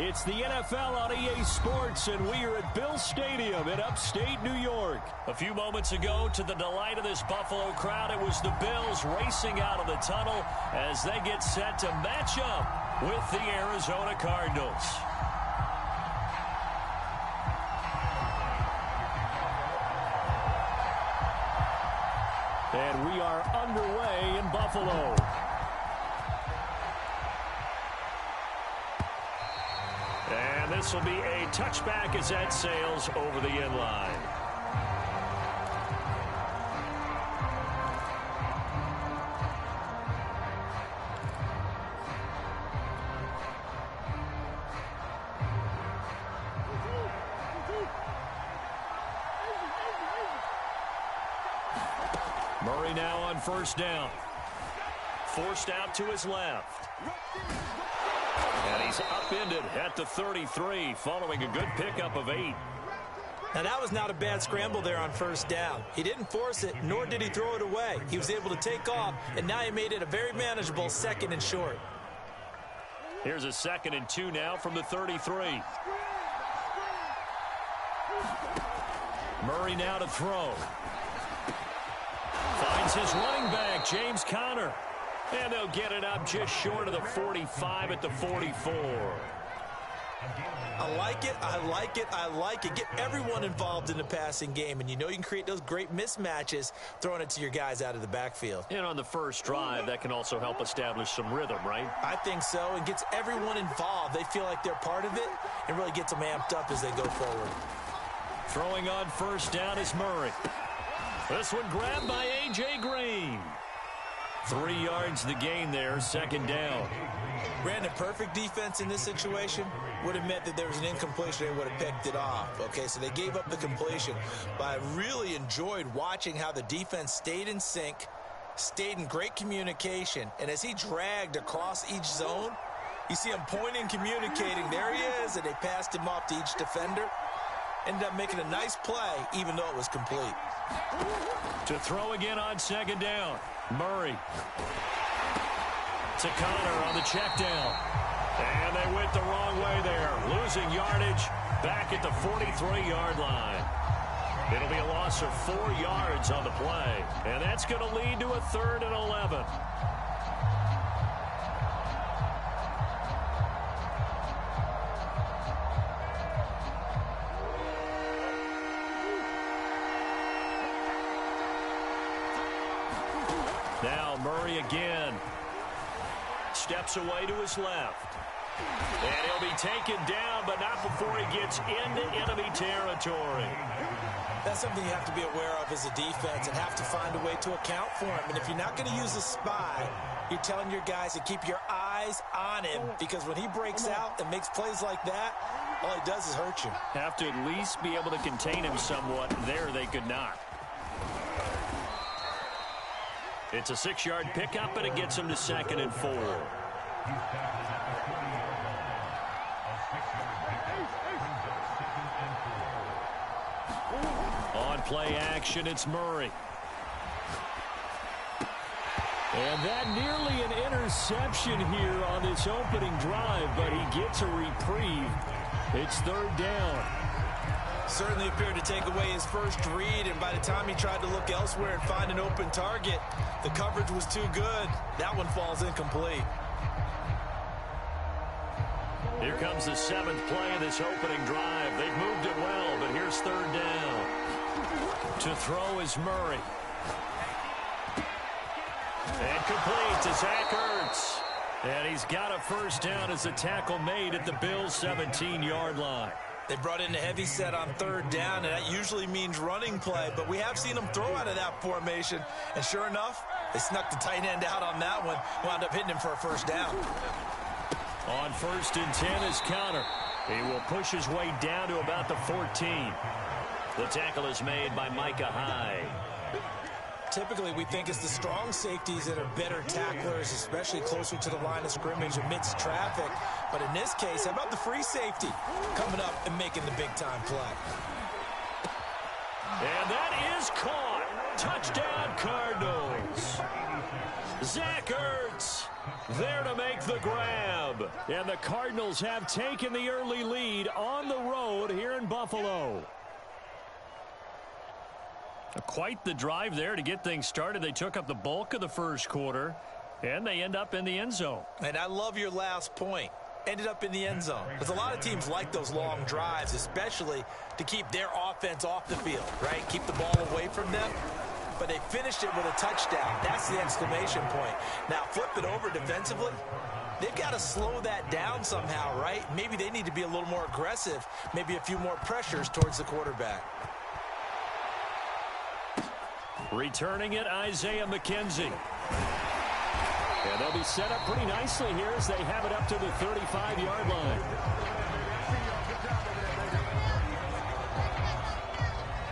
It's the NFL on EA Sports, and we are at Bill Stadium in upstate New York. A few moments ago, to the delight of this Buffalo crowd, it was the Bills racing out of the tunnel as they get set to match up with the Arizona Cardinals. And we are underway in Buffalo. And this will be a touchback as that sails over the end line. Murray now on first down. Forced out to his left. And he's upended at the 33 following a good pickup of 8. Now that was not a bad scramble there on first down. He didn't force it, nor did he throw it away. He was able to take off, and now he made it a very manageable 2nd and short. Here's a 2nd and 2 now from the 33. Murray now to throw. Finds his running back, James Conner. And they'll get it up just short of the 45 at the 44. I like it, I like it, I like it. Get everyone involved in the passing game, and you know you can create those great mismatches throwing it to your guys out of the backfield. And on the first drive, that can also help establish some rhythm, right? I think so, and gets everyone involved. They feel like they're part of it and really gets them amped up as they go forward. Throwing on first down is Murray. This one grabbed by A.J. Green. 3 yards the gain there, 2nd down. Brandon, perfect defense in this situation would have meant that there was an incompletion. They would have picked it off. Okay, so they gave up the completion. But I really enjoyed watching how the defense stayed in sync, stayed in great communication. And as he dragged across each zone, you see him pointing, communicating. There he is, and they passed him off to each defender. Ended up making a nice play, even though it was complete. To throw again on 2nd down. Murray. To Conner on the check down. And they went the wrong way there. Losing yardage back at the 43-yard line. It'll be a loss of 4 yards on the play. And that's going to lead to a 3rd and 11. Now Murray again. Steps away to his left. And he'll be taken down, but not before he gets into enemy territory. That's something you have to be aware of as a defense and have to find a way to account for him. And if you're not going to use a spy, you're telling your guys to keep your eyes on him, because when he breaks out and makes plays like that, all he does is hurt you. Have to at least be able to contain him somewhat. There they could not. It's a 6-yard pickup, and it gets him to 2nd and 4. On play action, it's Murray. And that nearly an interception here on this opening drive, but he gets a reprieve. It's 3rd down. Certainly appeared to take away his first read, and by the time he tried to look elsewhere and find an open target, the coverage was too good. That one falls incomplete. Here comes the 7th play of this opening drive. They've moved it well, but here's 3rd down. To throw is Murray. And complete to Zach Ertz. And he's got a first down as a tackle made at the Bills' 17-yard line. They brought in a heavy set on 3rd down, and that usually means running play, but we have seen them throw out of that formation, and sure enough, they snuck the tight end out on that one, wound up hitting him for a first down. On 1st and 10 is Conner. He will push his way down to about the 14. The tackle is made by Micah Hyde. Typically, we think it's the strong safeties that are better tacklers, especially closer to the line of scrimmage amidst traffic. But in this case, how about the free safety coming up and making the big-time play? And that is caught. Touchdown, Cardinals. Zach Ertz there to make the grab. And the Cardinals have taken the early lead on the road here in Buffalo. Quite the drive there to get things started. They took up the bulk of the first quarter, and they end up in the end zone. And I love your last point. Ended up in the end zone. Because a lot of teams like those long drives, especially to keep their offense off the field, right? Keep the ball away from them. But they finished it with a touchdown. That's the exclamation point. Now, flip it over defensively. They've got to slow that down somehow, right? Maybe they need to be a little more aggressive. Maybe a few more pressures towards the quarterback. Returning it, Isaiah McKenzie. And they'll be set up pretty nicely here as they have it up to the 35-yard line.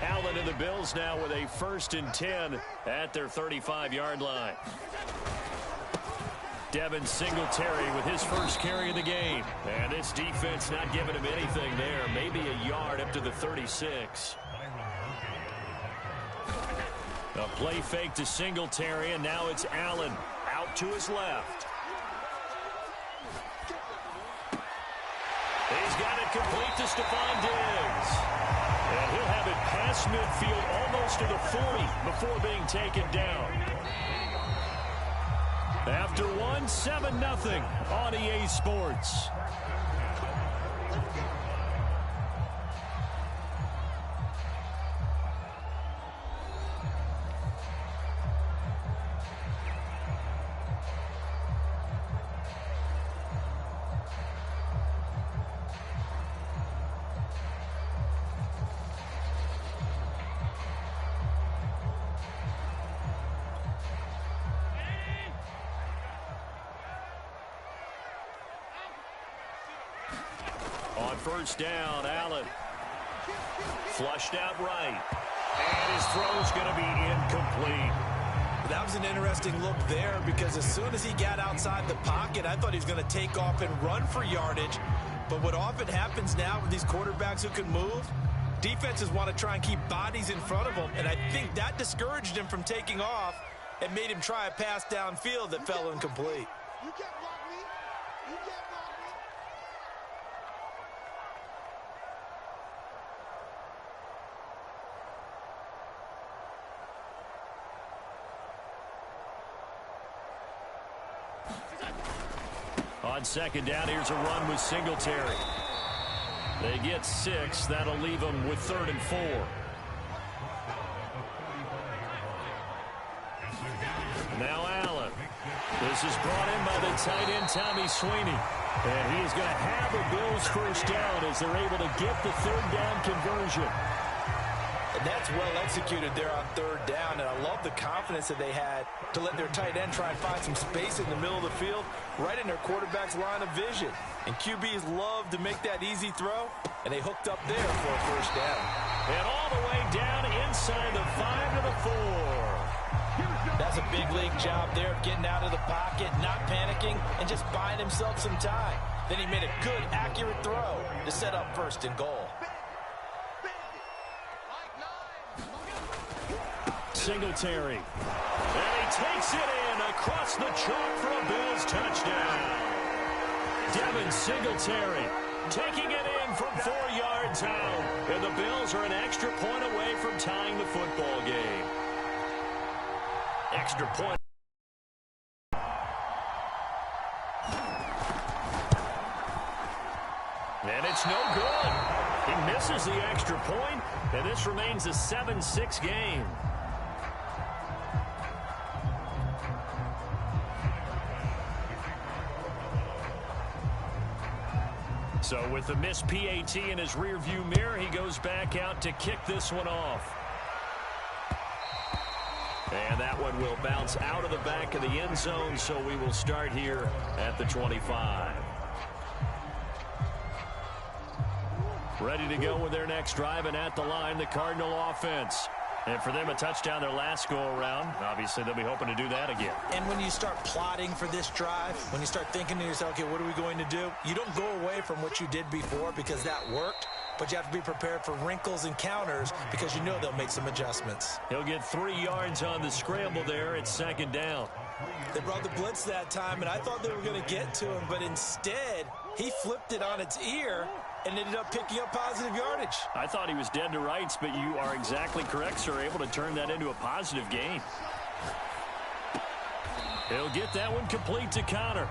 Allen and the Bills now with a 1st and 10 at their 35-yard line. Devin Singletary with his first carry of the game. And this defense not giving him anything there. Maybe a yard up to the 36. A play fake to Singletary, and now it's Allen out to his left. He's got it complete to Stephon Diggs. And he'll have it past midfield almost to the 40 before being taken down. After one, 7-0 on EA Sports. On first down, Allen. Flushed out right. And his throw's going to be incomplete. That was an interesting look there because as soon as he got outside the pocket, I thought he was going to take off and run for yardage. But what often happens now with these quarterbacks who can move, defenses want to try and keep bodies in front of them. And I think that discouraged him from taking off and made him try a pass downfield that fell incomplete. You can't block me. You can't block me. On second down, here's a run with Singletary. They get 6. That'll leave them with 3rd and 4. Now Allen. This is brought in by the tight end, Tommy Sweeney. And he's going to have a Bills first down as they're able to get the 3rd down conversion. And that's well executed there on 3rd down, and I love the confidence that they had to let their tight end try and find some space in the middle of the field, right in their quarterback's line of vision. And QBs love to make that easy throw, and they hooked up there for a first down. And all the way down inside the 5 to the 4. That's a big league job there of getting out of the pocket, not panicking, and just buying himself some time. Then he made a good, accurate throw to set up 1st and goal. Singletary. And he takes it in across the chalk for a Bills touchdown. Devin Singletary taking it in from 4 yards out. And the Bills are an extra point away from tying the football game. Extra point. And it's no good. He misses the extra point, and this remains a 7-6 game. So with the missed PAT in his rearview mirror, he goes back out to kick this one off. And that one will bounce out of the back of the end zone, so we will start here at the 25. Ready to go with their next drive, and at the line, the Cardinal offense. And for them, a touchdown their last go-around. Obviously, they'll be hoping to do that again. And when you start plotting for this drive, when you start thinking to yourself, okay, what are we going to do? You don't go away from what you did before because that worked. but you have to be prepared for wrinkles and counters because you know they'll make some adjustments. He'll get 3 yards on the scramble there at 2nd down. They brought the blitz that time, and I thought they were going to get to him, but instead, he flipped it on its ear and ended up picking up positive yardage. I thought he was dead to rights, but you are exactly correct, sir. Able to turn that into a positive gain. He'll get that one complete to Connor.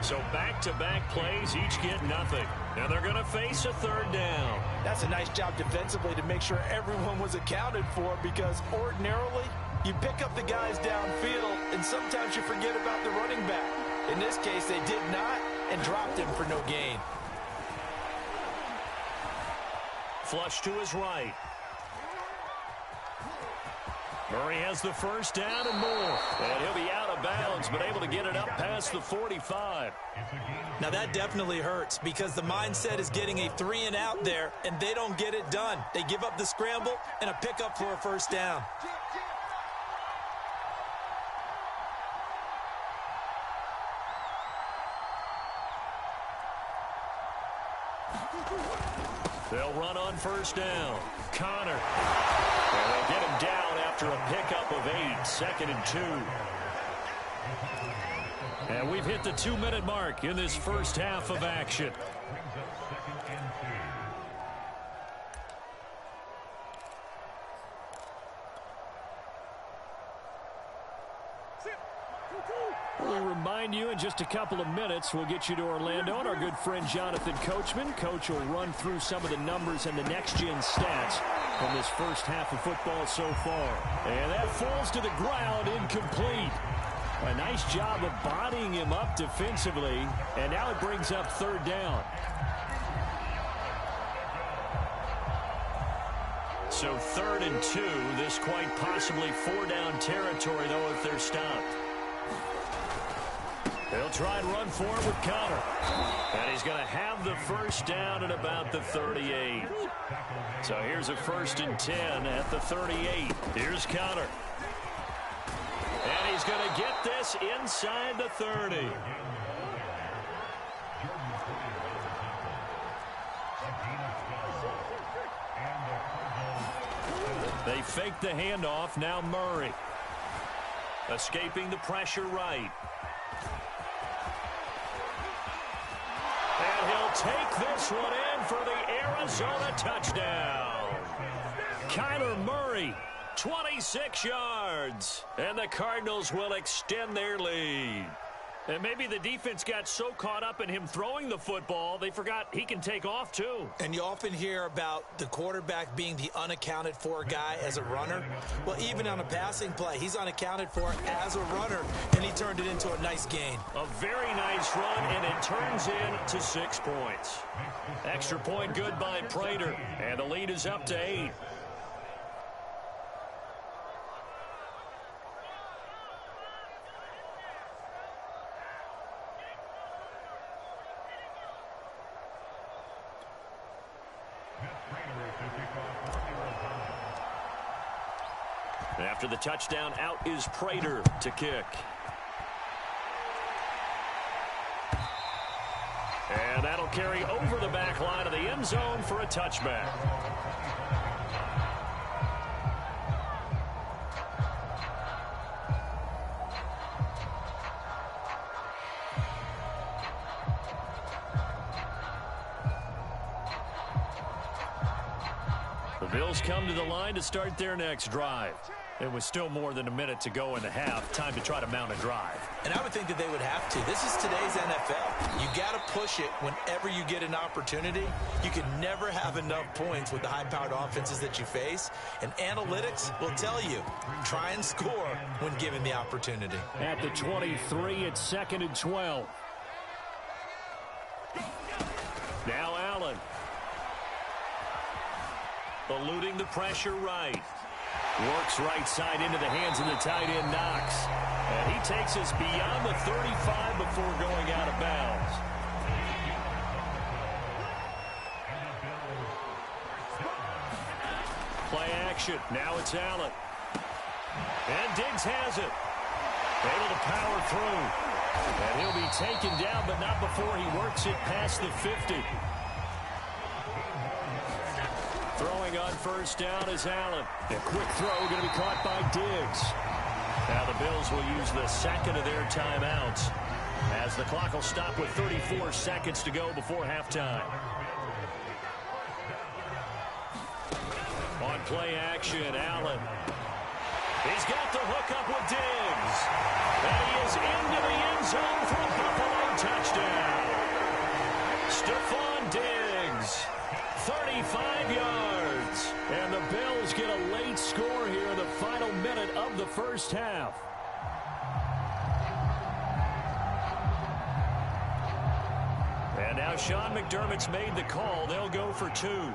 So back-to-back plays, each get nothing. Now they're going to face a 3rd down. That's a nice job defensively to make sure everyone was accounted for, because ordinarily you pick up the guys downfield and sometimes you forget about the running back. In this case, they did not and dropped him for no gain. Flush to his right. Murray has the 1st down and more. And he'll be out of bounds, but able to get it up past the 45. Now that definitely hurts, because the mindset is getting a 3-and-out there, and they don't get it done. They give up the scramble and a pickup for a 1st down. They'll run on 1st down. Connor. And they'll get him down after a pickup of 8. 2nd and 2. And we've hit the 2-minute mark in this first half of action. We'll remind you in just a couple of minutes, we'll get you to Orlando and our good friend Jonathan Coachman. Coach will run through some of the numbers and the next-gen stats from this first half of football so far. And that falls to the ground, incomplete. A nice job of bodying him up defensively, and now it brings up 3rd down. So 3rd and 2, this quite possibly 4-down territory, though, if they're stopped. They'll try and run for it with Connor. And he's going to have the 1st down at about the 38. So here's a 1st and 10 at the 38. Here's Connor. And he's going to get this inside the 30. They fake the handoff. Now Murray. Escaping the pressure right. And he'll take this one in for the Arizona touchdown. Kyler Murray, 26 yards. And the Cardinals will extend their lead. And maybe the defense got so caught up in him throwing the football, they forgot he can take off too. And you often hear about the quarterback being the unaccounted for guy as a runner. Well, even on a passing play, he's unaccounted for as a runner, and he turned it into a nice gain. A very nice run, and it turns into 6 points. Extra point good by Prater, and the lead is up to 8. After the touchdown, out is Prater to kick. And that'll carry over the back line of the end zone for a touchback. The Bills come to the line to start their next drive. It was still more than a minute to go in the half. Time to try to mount a drive. And I would think that they would have to. This is today's NFL. You got to push it whenever you get an opportunity. You can never have enough points with the high-powered offenses that you face. And analytics will tell you, try and score when given the opportunity. At the 23, it's 2nd and 12. Now Allen. Eluding the pressure right. Works right side into the hands of the tight end Knox. And he takes us beyond the 35 before going out of bounds. Play action. Now it's Allen. And Diggs has it. Able to power through. And he'll be taken down, but not before he works it past the 50. Throwing on first down is Allen. A quick throw going to be caught by Diggs. Now the Bills will use the second of their timeouts as the clock will stop with 34 seconds to go before halftime. On play action, Allen. He's got the hook up with Diggs. And he is into the end zone for a Buffalo touchdown. Stephon Diggs, 35 yards. And the Bills get a late score here in the final minute of the first half. And now Sean McDermott's made the call. They'll go for two.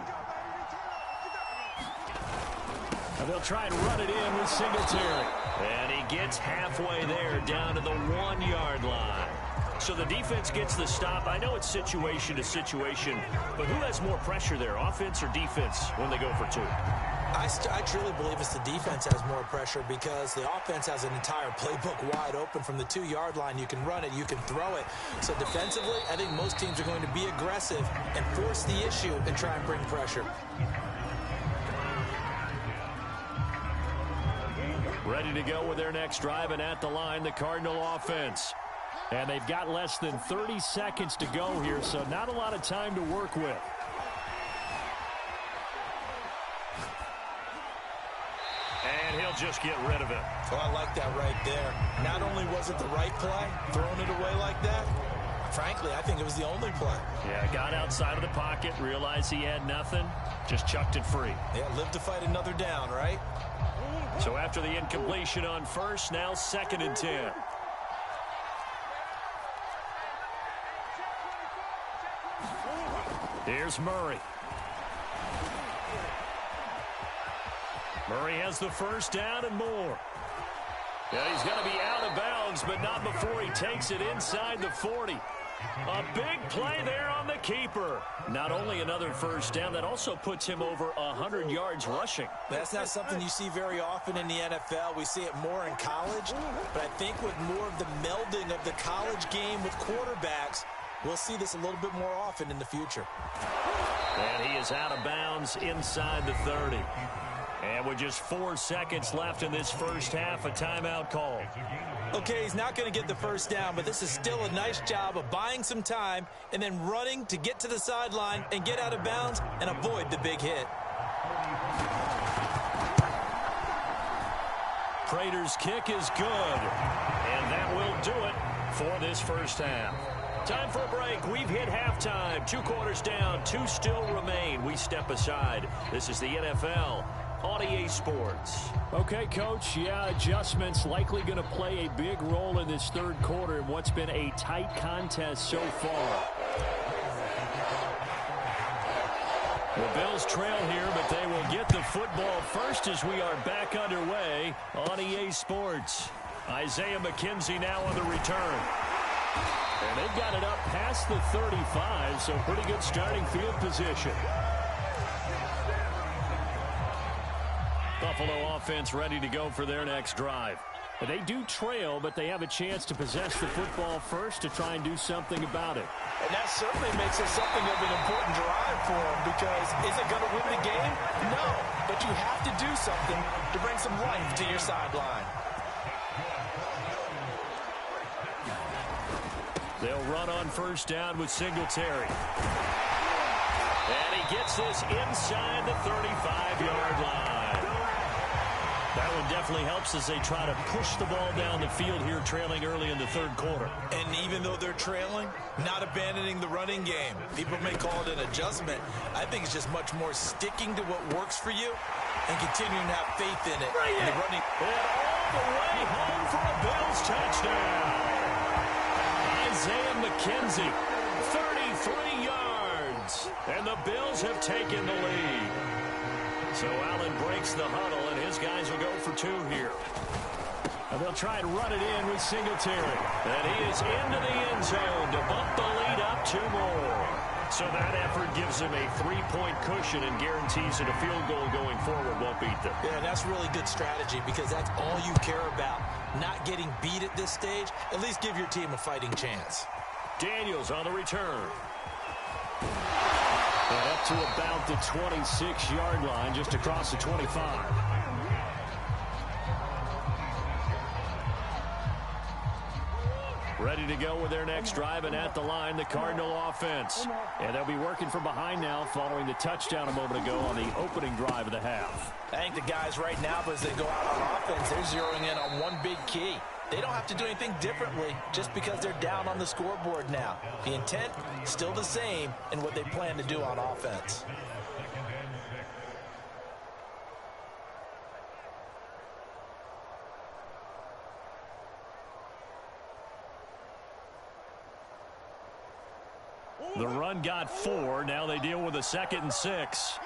And they'll try and run it in with Singletary. And he gets halfway there down to the 1-yard line. So the defense gets the stop. I know it's situation to situation, but who has more pressure there, offense or defense, when they go for two? I truly believe it's the defense has more pressure because the offense has an entire playbook wide open from the 2-yard line. You can run it, you can throw it. So defensively, I think most teams are going to be aggressive and force the issue and try and bring pressure. Ready to go with their next drive, and at the line, the Cardinal offense. And they've got less than 30 seconds to go here, so not a lot of time to work with. And he'll just get rid of it. Oh, I like that right there. Not only was it the right play, throwing it away like that, frankly, I think it was the only play. Yeah, got outside of the pocket, realized he had nothing, just chucked it free. Yeah, live to fight another down, right? So after the incompletion on first, now 2nd and 10. Here's Murray. Murray has the first down and more. Yeah, he's going to be out of bounds, but not before he takes it inside the 40. A big play there on the keeper. Not only another first down, that also puts him over 100 yards rushing. That's not something you see very often in the NFL. We see it more in college. But I think with more of the melding of the college game with quarterbacks, we'll see this a little bit more often in the future. And he is out of bounds inside the 30. And with just 4 seconds left in this first half, a timeout call. Okay, he's not going to get the first down, but this is still a nice job of buying some time and then running to get to the sideline and get out of bounds and avoid the big hit. Prater's kick is good, and that will do it for this first half. Time for a break. We've hit halftime. 2 quarters down, 2 still remain. We step aside. This is the NFL on EA Sports. Okay, Coach, yeah, adjustments likely going to play a big role in this third quarter in what's been a tight contest so far. The Bills trail here, but they will get the football first as we are back underway on EA Sports. Isaiah McKenzie now on the return. And they've got it up past the 35, so pretty good starting field position. Buffalo offense ready to go for their next drive. They do trail, but they have a chance to possess the football first to try and do something about it. And that certainly makes it something of an important drive for them because is it going to win the game? No, but you have to do something to bring some life to your sideline. They'll run on first down with Singletary. And he gets this inside the 35-yard line. That one definitely helps as they try to push the ball down the field here, trailing early in the third quarter. And even though they're trailing, not abandoning the running game. People may call it an adjustment. I think it's just much more sticking to what works for you and continuing to have faith in it. And running all the way home for a Bills touchdown. Isaiah McKenzie, 33 yards. And the Bills have taken the lead. So Allen breaks the huddle, and his guys will go for 2 here. And they'll try and run it in with Singletary. And he is into the end zone to bump the lead up 2 more. So that effort gives him a 3-point cushion and guarantees that a field goal going forward won't beat them. Yeah, that's really good strategy because that's all you care about. Not getting beat at this stage. At least give your team a fighting chance. Daniels on the return. And up to about the 26-yard line, just across the 25. Ready to go with their next drive, and at the line, the Cardinal offense. And they'll be working from behind now following the touchdown a moment ago on the opening drive of the half. I think the guys right now, as they go out on offense, they're zeroing in on one big key. They don't have to do anything differently just because they're down on the scoreboard now. The intent still the same in what they plan to do on offense. The run got 4. Now they deal with a 2nd and 6.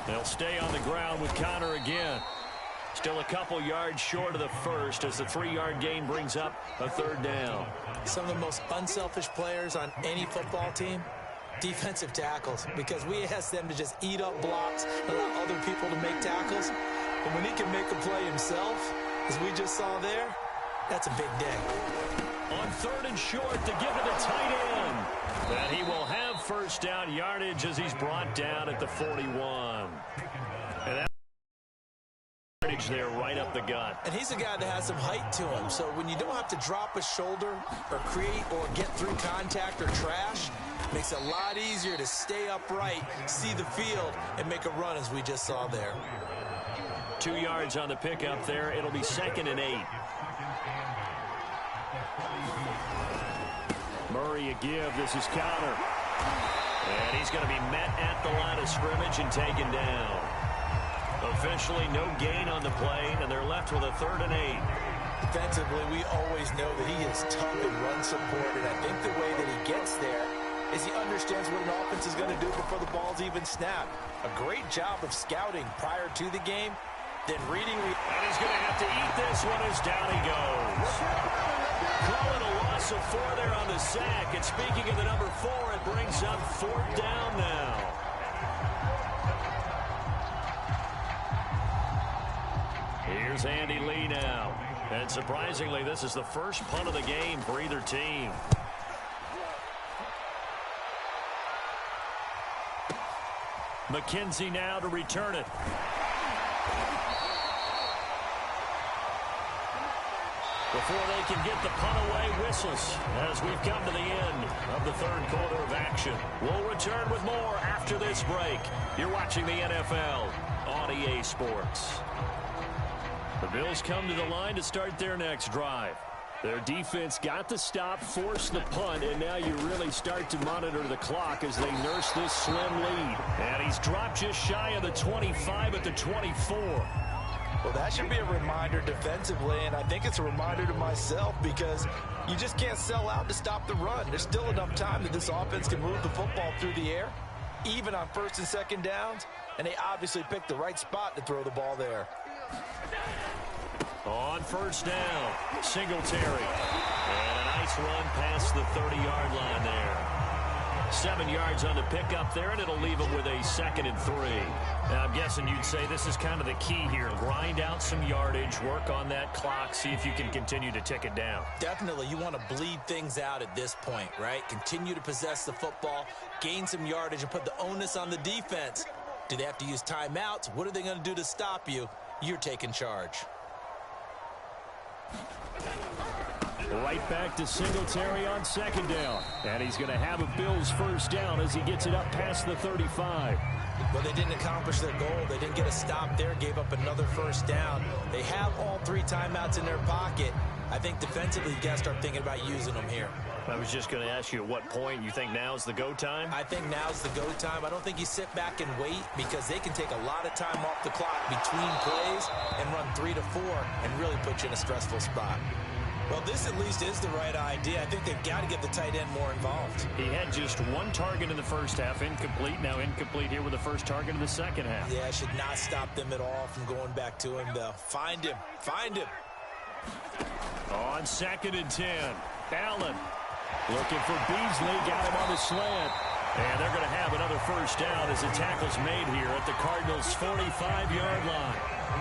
They'll stay on the ground with Connor again. Still a couple yards short of the first as the 3-yard gain brings up a 3rd down. Some of the most unselfish players on any football team, defensive tackles, because we ask them to just eat up blocks and allow other people to make tackles. But when he can make a play himself, as we just saw there, that's a big day. On 3rd and short to give to the tight end. And he will have 1st down yardage as he's brought down at the 41. And that yardage there right up the gut. And he's a guy that has some height to him. So when you don't have to drop a shoulder or create or get through contact or trash, makes it a lot easier to stay upright, see the field, and make a run as we just saw there. 2 yards on the pickup there. It'll be 2nd and 8. Murray a give. This is Connor. And he's going to be met at the line of scrimmage and taken down. Officially no gain on the play, and they're left with a 3rd and 8. Defensively, we always know that he is tough in run support, and I think the way that he gets there is he understands what an offense is going to do before the ball's even snapped. A great job of scouting prior to the game, then reading. And he's going to have to eat this one as down he goes. Call it a loss of 4 there on the sack. And speaking of the number 4, it brings up 4th down now. Here's Andy Lee now. And surprisingly, this is the first punt of the game for either team. McKenzie now to return it. Before they can get the punt away, whistles as we've come to the end of the 3rd quarter of action. We'll return with more after this break. You're watching the NFL on EA Sports. The Bills come to the line to start their next drive. Their defense got the stop, forced the punt, and now you really start to monitor the clock as they nurse this slim lead. And he's dropped just shy of the 25 at the 24. Well, that should be a reminder defensively, and I think it's a reminder to myself because you just can't sell out to stop the run. There's still enough time that this offense can move the football through the air, even on 1st and 2nd downs, and they obviously picked the right spot to throw the ball there. On 1st down, Singletary. And a nice run past the 30-yard line there. 7 yards on the pickup there, and it'll leave him with a 2nd and 3. Now, I'm guessing you'd say this is kind of the key here. Grind out some yardage, work on that clock, see if you can continue to tick it down. Definitely, you want to bleed things out at this point, right? Continue to possess the football, gain some yardage, and put the onus on the defense. Do they have to use timeouts? What are they going to do to stop you? You're taking charge. Right back to Singletary on 2nd down. And he's going to have a Bills 1st down as he gets it up past the 35. Well, they didn't accomplish their goal. They didn't get a stop there, gave up another 1st down. They have all 3 timeouts in their pocket. I think defensively you got to start thinking about using them here. I was just going to ask you at what point you think now is the go time? I think now's the go time. I don't think you sit back and wait because they can take a lot of time off the clock between plays and run 3 to 4 and really put you in a stressful spot. Well, this at least is the right idea. I think they've got to get the tight end more involved. He had just 1 target in the 1st half, incomplete. Now incomplete here with the 1st target in the 2nd half. Yeah, should not stop them at all from going back to him, though. Find him. Find him. On 2nd and 10, Allen looking for Beasley. Got him on the slant. And they're going to have another 1st down as the tackle's made here at the Cardinals' 45-yard line.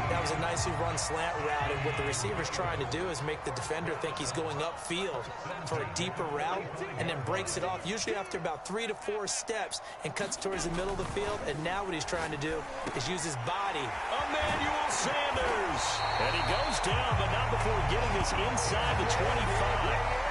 That was a nicely run slant route, and what the receiver's trying to do is make the defender think he's going upfield for a deeper route, and then breaks it off, usually after about 3 to 4 steps, and cuts towards the middle of the field. And now what he's trying to do is use his body. Emmanuel Sanders. And he goes down, but not before getting this inside the 25.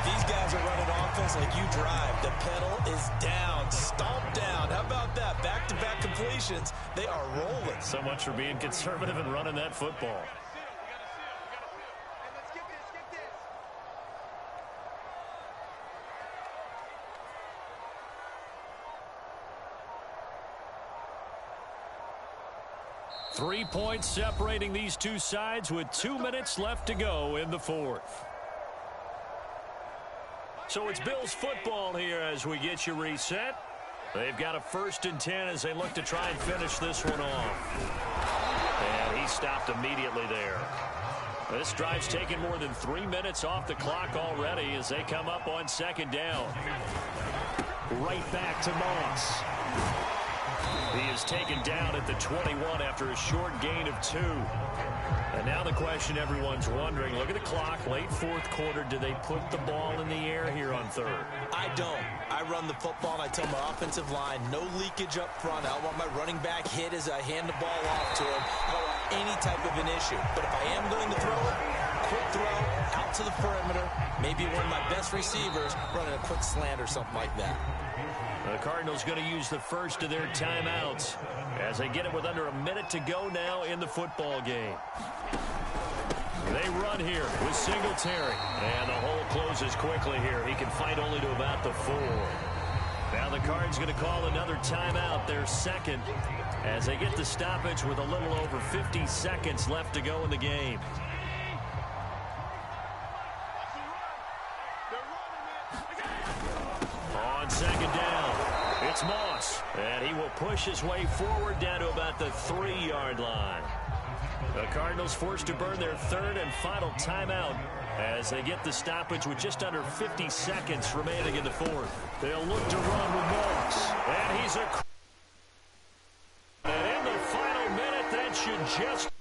These guys are running offense like you drive. The pedal is down, stomped down. How about that? Back-to-back completions. They are rolling. So much for being conservative and running that football. Three points separating these two sides with 2 minutes left to go in the fourth. So it's Bills football here as we get you reset. They've got a 1st and 10 as they look to try and finish this one off. And he stopped immediately there. This drive's taken more than 3 minutes off the clock already as they come up on 2nd down. Right back to Moss. He is taken down at the 21 after a short gain of 2. And now the question everyone's wondering, look at the clock, late 4th quarter, do they put the ball in the air here on 3rd? I don't. I run the football, and I tell my offensive line, no leakage up front. I don't want my running back hit as I hand the ball off to him. I don't want any type of an issue. But if I am going to throw it, quick throw, out to the perimeter, maybe one of my best receivers running a quick slant or something like that. The Cardinals going to use the first of their timeouts as they get it with under a minute to go now in the football game. They run here with Singletary. And the hole closes quickly here. He can fight only to about the 4. Now the Cards going to call another timeout, their 2nd, as they get the stoppage with a little over 50 seconds left to go in the game. On 2nd down, it's Moss, and he will push his way forward down to about the 3-yard line. The Cardinals forced to burn their 3rd and final timeout as they get the stoppage with just under 50 seconds remaining in the 4th. They'll look to run with Moss, and he's and in the final minute, that should just